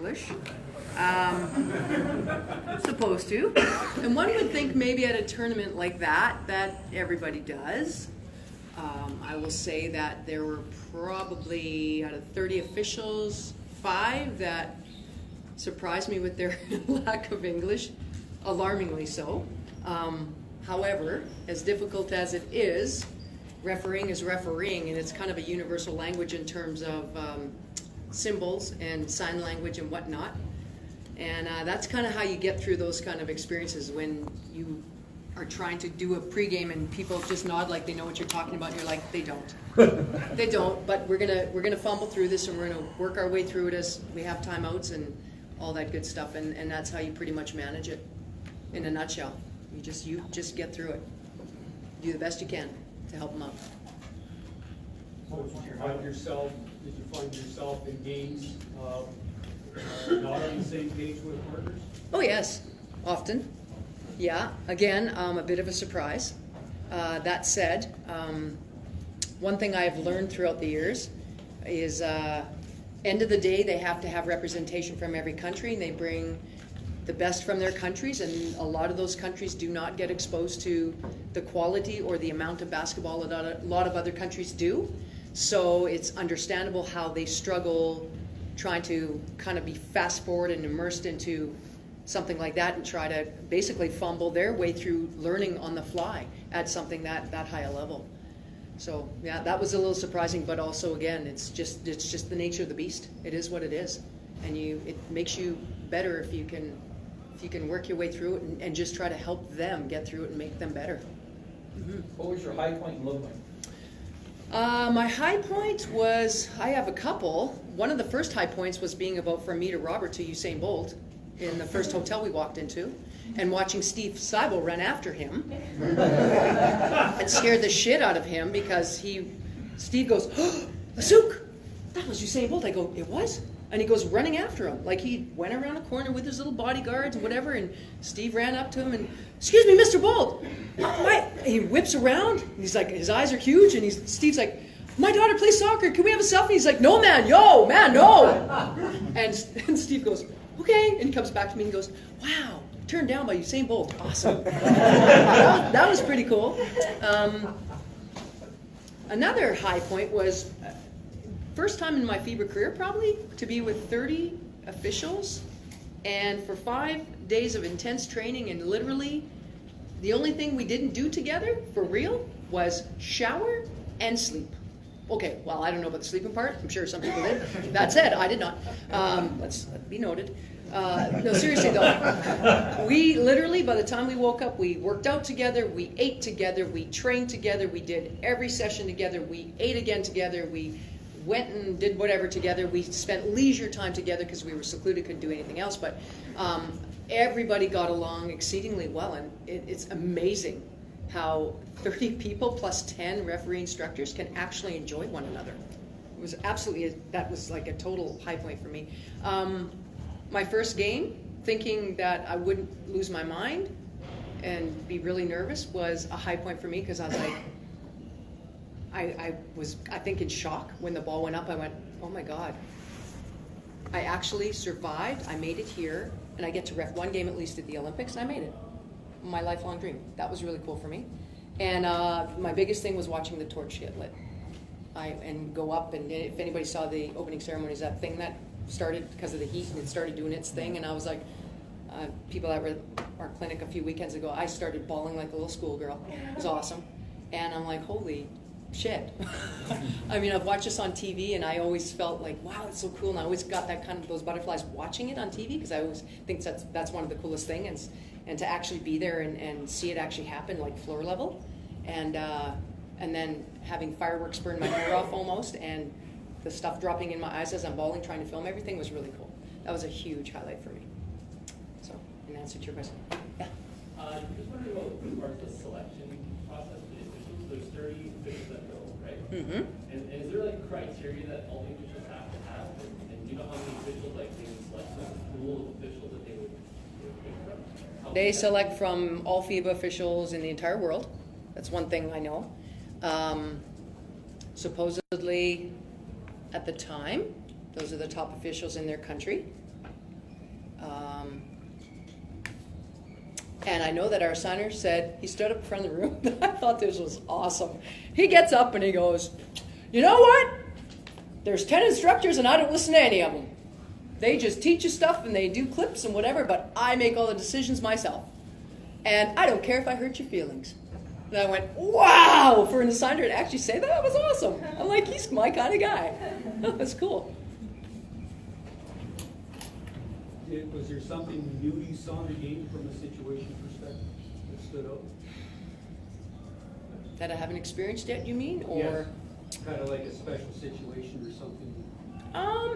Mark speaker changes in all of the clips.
Speaker 1: English. Supposed to. And one would think maybe at a tournament like that everybody does. I will say that there were probably, out of 30 officials, 5 that surprised me with their lack of English, alarmingly so. However, as difficult as it is, refereeing is refereeing, and it's kind of a universal language in terms of symbols and sign language and whatnot. And that's kind of how you get through those kind of experiences when you are trying to do a pregame and people just nod like they know what you're talking about, and you're like, they don't. They don't, but we're gonna fumble through this, and we're gonna work our way through it as we have timeouts and all that good stuff, and that's how you pretty much manage it in a nutshell. You just get through it. Do the best you can to help them out.
Speaker 2: So did you find yourself in games not on the same page with partners?
Speaker 1: Oh yes, often. Yeah, again, a bit of a surprise. That said, one thing I've learned throughout the years is end of the day they have to have representation from every country, and they bring the best from their countries, and a lot of those countries do not get exposed to the quality or the amount of basketball that a lot of other countries do. So it's understandable how they struggle trying to kind of be fast forward and immersed into something like that and try to basically fumble their way through learning on the fly at something that high a level. So yeah, that was a little surprising, but also again, it's just the nature of the beast. It is what it is, and it makes you better if you can work your way through it and just try to help them get through it and make them better. Mm-hmm.
Speaker 3: What was your high point and low point?
Speaker 1: My high point was, I have a couple. One of the first high points was being about from me to Robert to Usain Bolt in the first hotel we walked into, and watching Steve Seibel run after him. It scared the shit out of him because Steve goes, "Oh, Lasuik, that was Usain Bolt." I go, "It was?" And he goes running after him. Like he went around a corner with his little bodyguards and whatever, and Steve ran up to him and, "Excuse me, Mr. Bolt." He whips around, and he's like, his eyes are huge, and Steve's like, "My daughter plays soccer, can we have a selfie?" He's like, "No, man, no." And Steve goes, "Okay," and he comes back to me and goes, "Wow, turned down by Usain Bolt, awesome." That was pretty cool. Another high point was, first time in my FIBA career probably, to be with 30 officials, and for 5 days of intense training, and literally the only thing we didn't do together, for real, was shower and sleep. Okay, well, I don't know about the sleeping part. I'm sure some people did. That said, I did not. Let's be noted. No, seriously though, we literally, by the time we woke up, we worked out together, we ate together, we trained together, we did every session together, we ate again together, we went and did whatever together, we spent leisure time together because we were secluded, couldn't do anything else, but everybody got along exceedingly well, and it's amazing how 30 people plus 10 referee instructors can actually enjoy one another. It was absolutely, that was like a total high point for me. My first game, thinking that I wouldn't lose my mind and be really nervous, was a high point for me, because I was like, I was, I think, in shock when the ball went up. I went, oh my God, I actually survived, I made it here, and I get to ref one game at least at the Olympics, and I made it. My lifelong dream. That was really cool for me. And my biggest thing was watching the torch get lit. And go up, and if anybody saw the opening ceremonies, that thing that started because of the heat, and it started doing its thing, and I was like, people that were at our clinic a few weekends ago, I started bawling like a little schoolgirl. It was awesome. And I'm like, holy shit. I mean, I've watched this on TV, and I always felt like, wow, it's so cool, and I always got that kind of, those butterflies watching it on TV, because I always think that's one of the coolest things, and to actually be there and see it actually happen, like floor level, and then having fireworks burn my hair off almost, and the stuff dropping in my eyes as I'm bawling, trying to film everything, was really cool. That was a huge highlight for me. So, in answer to your question. Yeah?
Speaker 4: Just wondering about part of the selection process for the officials. There's 30 officials that go, right?
Speaker 1: Mm-hmm.
Speaker 4: And is there like criteria that all the officials have to have? And do you know how many officials like they would select from the pool of officials that they would pick from?
Speaker 1: They select from all FIBA officials in the entire world. That's one thing I know. Supposedly, at the time, those are the top officials in their country. And I know that our assigner said, he stood up in front of the room, and I thought this was awesome. He gets up and he goes, you know what? There's 10 instructors and I don't listen to any of them. They just teach you stuff and they do clips and whatever, but I make all the decisions myself. And I don't care if I hurt your feelings. And I went, wow, for an assigner to actually say that was awesome. I'm like, he's my kind of guy. That's cool.
Speaker 2: Was there something new you saw in the game from a situation perspective that stood out?
Speaker 1: That I haven't experienced yet, you mean? Or
Speaker 2: yes. Kind of like a special situation or something?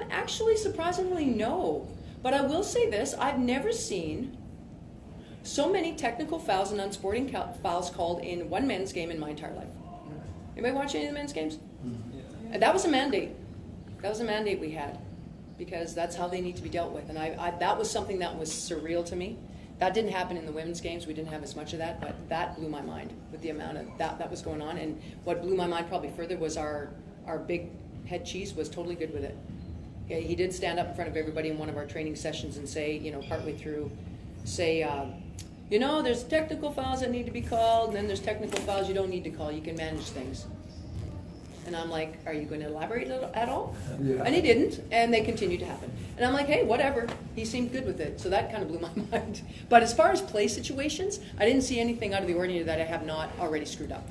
Speaker 1: Actually, surprisingly, no. But I will say this, I've never seen so many technical fouls and unsporting fouls called in one men's game in my entire life. Anybody watch any of the men's games? Yeah. That was a mandate. That was a mandate we had, because that's how they need to be dealt with. And that was something that was surreal to me. That didn't happen in the women's games. We didn't have as much of that, but that blew my mind with the amount of that was going on. And what blew my mind probably further was our big head cheese was totally good with it. Yeah, he did stand up in front of everybody in one of our training sessions and say, partway through, say, there's technical fouls that need to be called, and then there's technical fouls you don't need to call. You can manage things. And I'm like, are you going to elaborate at all? Yeah. And he didn't, and they continued to happen. And I'm like, hey, whatever. He seemed good with it, so that kind of blew my mind. But as far as play situations, I didn't see anything out of the ordinary that I have not already screwed up.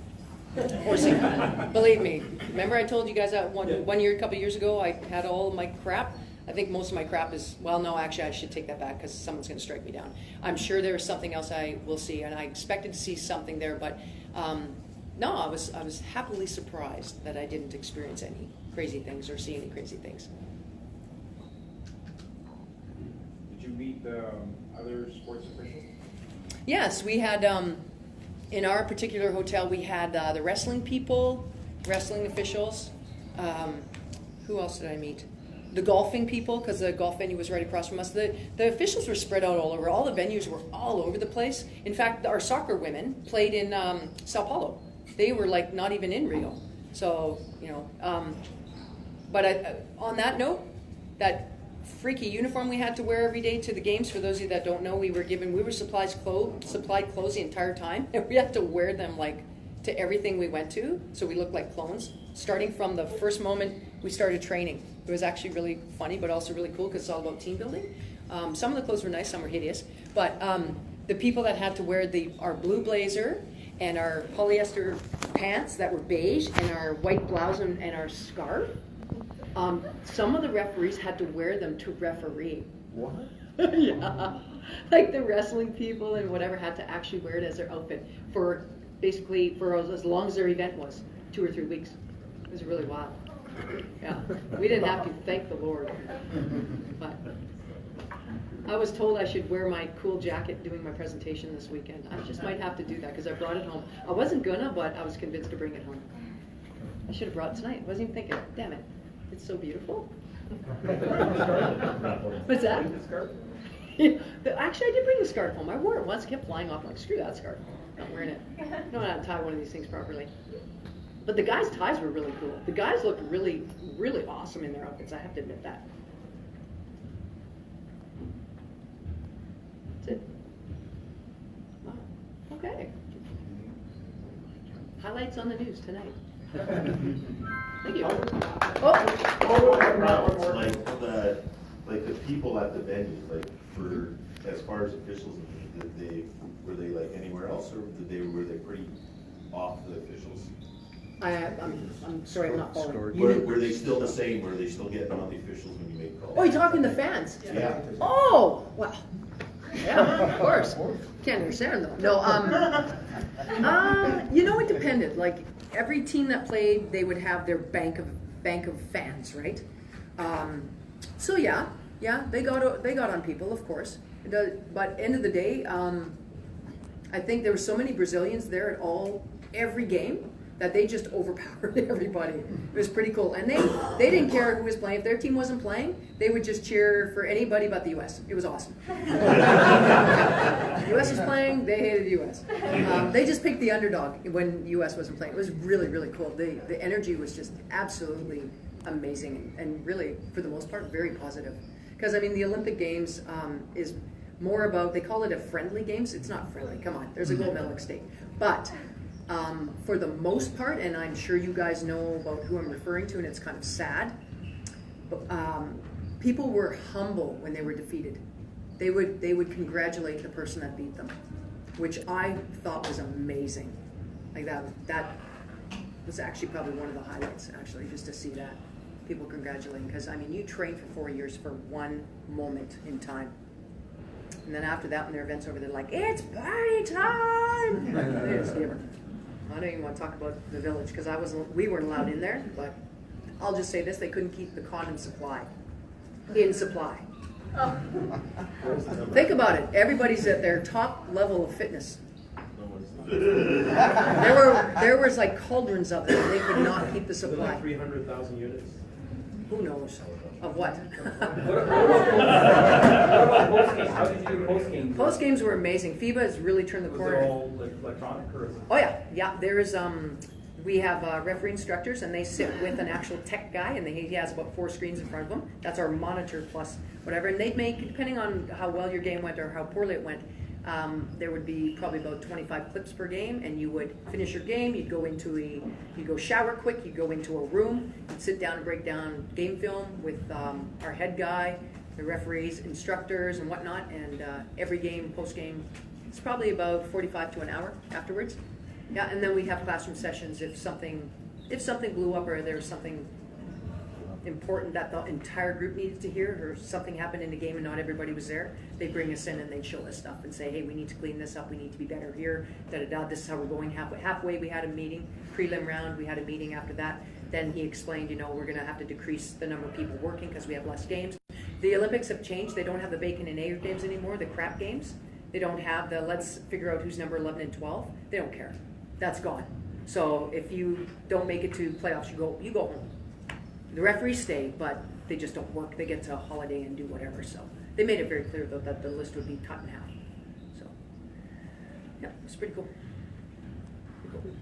Speaker 1: Or seen. Believe me. Remember I told you guys that one year, a couple of years ago, I had all of my crap? I think most of my crap is, well, no, actually, I should take that back because someone's going to strike me down. I'm sure there is something else I will see, and I expected to see something there, but no, I was happily surprised that I didn't experience any crazy things or see any crazy things.
Speaker 3: Did you meet other sports officials?
Speaker 1: Yes, we had, in our particular hotel, we had the wrestling people, wrestling officials. Who else did I meet? The golfing people, because the golf venue was right across from us. The officials were spread out all over. All the venues were all over the place. In fact, our soccer women played in Sao Paulo. They were like not even in Rio. So, but on that note, that freaky uniform we had to wear every day to the games, for those of you that don't know, we were supplied clothes the entire time, and we had to wear them like to everything we went to, so we looked like clones, starting from the first moment we started training. It was actually really funny, but also really cool because it's all about team building. Some of the clothes were nice, some were hideous, but the people that had to wear our blue blazer and our polyester pants that were beige and our white blouse and our scarf, some of the referees had to wear them to referee.
Speaker 3: What?
Speaker 1: Yeah. Like the wrestling people and whatever had to actually wear it as their outfit for as long as their event was, 2 or 3 weeks. It was really wild. Yeah. We didn't have to, thank the Lord. But I was told I should wear my cool jacket doing my presentation this weekend. I just might have to do that because I brought it home. I wasn't gonna, but I was convinced to bring it home. I should have brought it tonight. I wasn't even thinking, damn it. It's so beautiful. What's that? Actually, I did bring the scarf home. I wore it once, kept flying off. I'm like, screw that scarf. Not wearing it. No, I don't tie one of these things properly. But the guys' ties were really cool. The guys looked really, really awesome in their outfits. I have to admit that. That's it. Oh, okay. Highlights on the news tonight. Thank you.
Speaker 5: Like the people at the venue, like for as far as officials, were they like anywhere else, or were they pretty off the officials?
Speaker 1: I'm sorry, I'm not following.
Speaker 5: Were they still the same? Were they still getting on the officials when you make calls?
Speaker 1: Oh, you're talking the fans?
Speaker 5: Yeah.
Speaker 1: Oh, well, yeah, of course. Can't understand them. No, it depended. Like every team that played, they would have their bank of fans, right? So yeah, they got on people, of course. But end of the day, I think there were so many Brazilians there at every game that they just overpowered everybody. It was pretty cool. And they didn't care who was playing. If their team wasn't playing, they would just cheer for anybody but the U.S. It was awesome. The U.S. was playing, they hated the U.S. They just picked the underdog when the U.S. wasn't playing. It was really, really cool. The energy was just absolutely amazing and really, for the most part, very positive. Because, I mean, the Olympic Games is more about, they call it a friendly games. It's not friendly, come on, there's a gold medal at stake. But for the most part, and I'm sure you guys know about who I'm referring to, and it's kind of sad, but, people were humble when they were defeated. They would congratulate the person that beat them, which I thought was amazing. Like that was actually probably one of the highlights, actually, just to see that. People congratulating, because I mean, you train for 4 years for one moment in time. And then after that, when their event's over, they're like, it's party time! They just give her. I don't even want to talk about the village, because we weren't allowed in there, but I'll just say this, they couldn't keep the condom supply in supply.
Speaker 6: Oh.
Speaker 1: Think about it, everybody's at their top level of fitness. There was like cauldrons of them, and they could not keep the supply.
Speaker 2: 300,000 units.
Speaker 1: Who knows? Of what?
Speaker 4: What about post-games? How did you do post-games?
Speaker 1: Post games were amazing. FIBA has really turned the
Speaker 2: Was
Speaker 1: corner.
Speaker 2: it all like electronic or is it?
Speaker 1: Oh yeah. There is we have referee instructors, and they sit with an actual tech guy, and he has about 4 screens in front of him. That's our monitor plus whatever, and they'd make, depending on how well your game went or how poorly it went, there would be probably about 25 clips per game, and you would finish your game, you'd go shower quick, you'd go into a room, you'd sit down and break down game film with our head guy, the referees, instructors, and whatnot, and every game, post game, it's probably about 45 to an hour afterwards. Yeah, and then we have classroom sessions if something blew up or there was something important that the entire group needed to hear, or something happened in the game and not everybody was there. They'd bring us in and they'd show us stuff and say, hey, we need to clean this up, we need to be better here, da-da-da, this is how we're going. Halfway we had a meeting, prelim round, we had a meeting after that. Then he explained, we're gonna have to decrease the number of people working because we have less games. The Olympics have changed, they don't have the bacon and egg games anymore, the crap games. They don't have the let's figure out who's number 11 and 12. They don't care. That's gone. So if you don't make it to playoffs, you go home. The referees stay, but they just don't work. They get to holiday and do whatever. So they made it very clear, though, that the list would be cut in half. So, yeah, it's pretty cool. Pretty cool.